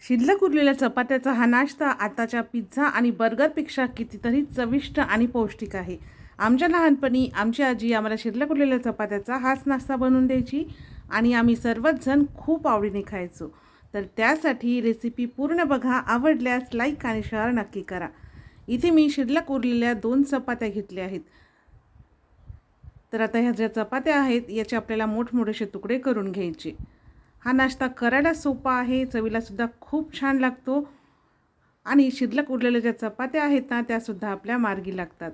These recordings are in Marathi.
शिल्लक उरलेल्या चपात्याचा हा नाश्ता आताच्या पिझ्झा आणि बर्गरपेक्षा कितीतरी चविष्ट आणि पौष्टिक आहे. आमच्या लहानपणी आमची आजी आम्हाला शिल्लक उरलेल्या चपात्याचा हाच नाश्ता बनवून द्यायची आणि आम्ही सर्वच जण खूप आवडीने खायचो. तर त्यासाठी रेसिपी पूर्ण बघा. आवडल्यास लाईक आणि शेअर नक्की करा. इथे मी शिल्लक उरलेल्या 2 चपात्या घेतल्या आहेत. तर आता ह्या ज्या चपात्या आहेत याचे आपल्याला मोठमोठेसे तुकडे करून घ्यायचे. हा नाश्ता करायला सोपा आहे, चवीलासुद्धा खूप छान लागतो आणि शिल्लक उरलेल्या ज्या चपात्या आहेत ना त्यासुद्धा आपल्या मार्गी लागतात.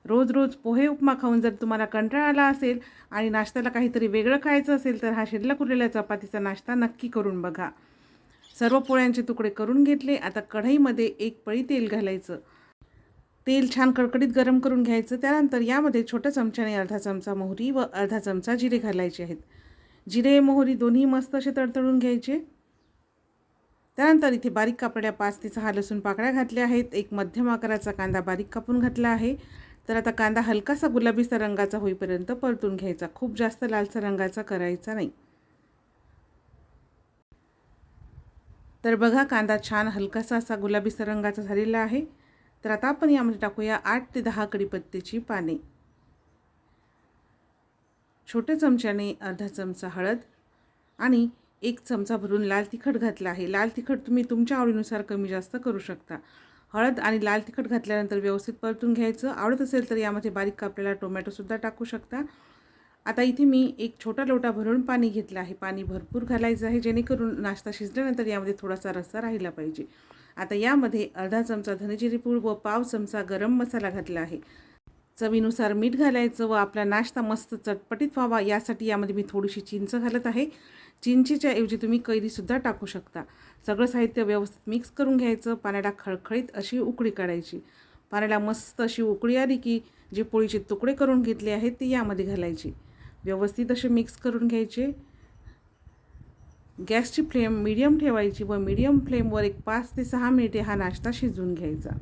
रोज रोज पोहे उपमा खाऊन जर तुम्हाला कंटाळा आला असेल आणि नाश्त्याला काहीतरी वेगळं खायचं असेल तर हा शिल्लक उरलेल्या चपातीचा नाश्ता नक्की करून बघा. सर्व पोळ्यांचे तुकडे करून घेतले. आता कढईमध्ये 1 पळी तेल घालायचं. तेल छान कडकडीत गरम करून घ्यायचं. त्यानंतर यामध्ये छोट्या चमच्याने अर्धा चमचा मोहरी व अर्धा चमचा जिरे घालायचे आहेत. जिरे मोहरी दोन्ही मस्त असे तडतडून घ्यायचे. त्यानंतर इथे बारीक कापलेल्या 5 ते 6 लसूण पाकळ्या घातल्या आहेत. एक मध्यम आकाराचा कांदा बारीक कापून घातला आहे. तर आता कांदा हलकासा गुलाबीसा रंगाचा होईपर्यंत परतून घ्यायचा. खूप जास्त लालसर रंगाचा करायचा नाही. तर बघा कांदा छान हलकासा असा गुलाबीसा रंगाचा झालेला आहे. तर आता आपण यामध्ये टाकूया 8 ते 10 कढीपत्त्याची पाने. छोट्या चमच्याने अर्धा चमचा हळद आणि 1 चमचा भरून लाल तिखट घातला आहे. लाल तिखट तुम्ही तुमच्या आवडीनुसार कमी जास्त करू शकता. हळद आणि लाल तिखट घातल्यानंतर व्यवस्थित परतून घ्यायचं. आवडत असेल तर यामध्ये बारीक कापलेला टोमॅटोसुद्धा टाकू शकता. आता इथे मी एक छोटा लोटा भरून पाणी घेतलं आहे. पाणी भरपूर घालायचं आहे जेणेकरून नाश्ता शिजल्यानंतर यामध्ये थोडासा रस्सा राहिला पाहिजे. आता यामध्ये अर्धा चमचा धनेजिरे पूड व पाव चमचा गरम मसाला घातला आहे. चवीनुसार मीठ घालायचं व आपला नाश्ता मस्त चटपटीत व्हावा यासाठी यामध्ये मी थोडीशी चिंच घालत आहे. चिंचेच्या ऐवजी तुम्ही कैरीसुद्धा टाकू शकता. सगळं साहित्य व्यवस्थित मिक्स करून घ्यायचं. पाण्याला खळखळीत अशी उकळी काढायची. पाण्याला मस्त अशी उकळी आली की जे पोळीचे तुकडे करून घेतले आहेत ते यामध्ये घालायचे. व्यवस्थित असे मिक्स करून घ्यायचे. गॅसची फ्लेम मीडियम ठेवायची व मीडियम फ्लेमवर एक 5 ते 6 मिनिटे हा नाश्ता शिजवून घ्यायचा.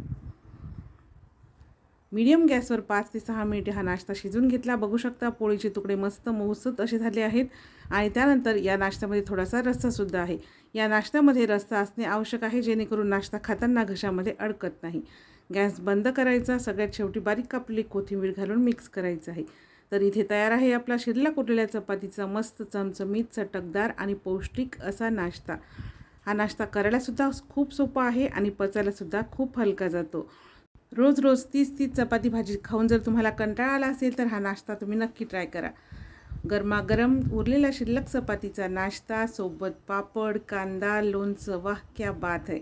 मीडियम गॅसवर 5 ते 6 मिनिटे हा नाश्ता शिजवून घेतला. बघू शकता पोळीचे तुकडे मस्त मऊसूत असे झाले आहेत आणि त्यानंतर या नाश्त्यामध्ये थोडासा रस्सासुद्धा आहे. या नाश्त्यामध्ये रस्सा असणे आवश्यक आहे जेणेकरून नाश्ता खाताना घशामध्ये अडकत नाही. गॅस बंद करायचा. सगळ्यात शेवटी बारीक कापलेली कोथिंबीर घालून मिक्स करायचं आहे. तर इथे तयार आहे आपला शिल्लक उरलेल्या चपातीचा मस्त चमचमीत चटकदार आणि पौष्टिक असा नाश्ता. हा नाश्ता करायलासुद्धा खूप सोपा आहे आणि पचायलासुद्धा खूप हलका जातो. रोज रोज 30-30 चपाती भाजी खाऊन जर तुम्हाला कंटाळा आला असेल तर हा नाश्ता तुम्ही नक्की ट्राय करा. गरमागरम उरलेला शिल्लक चपातीचा नाश्ता सोबत पापड, कांदा, लोणचं, वाह क्या बात है.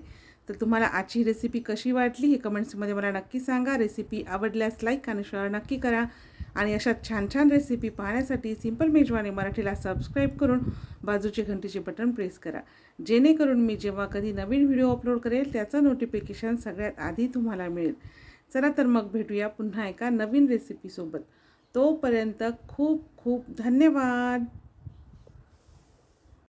तर तुम्हाला आजची रेसिपी कशी वाटली हे कमेंट्समध्ये मला नक्की सांगा. रेसिपी आवडल्यास लाईक आणि शेअर नक्की करा आणि अशा छान छान रेसिपी पाहण्यासाठी सिंपल मेजवानी मराठीला सबस्क्राईब करून बाजूचे घंटीचे बटन प्रेस करा जेणेकरून मी जेव्हा कधी नवीन व्हिडिओ अपलोड करेल त्याचं नोटिफिकेशन सगळ्यात आधी तुम्हाला मिळेल. चला तर मग भेटूया पुन्हा एका नवीन रेसिपीसोबत. तोपर्यंत खूप खूप धन्यवाद.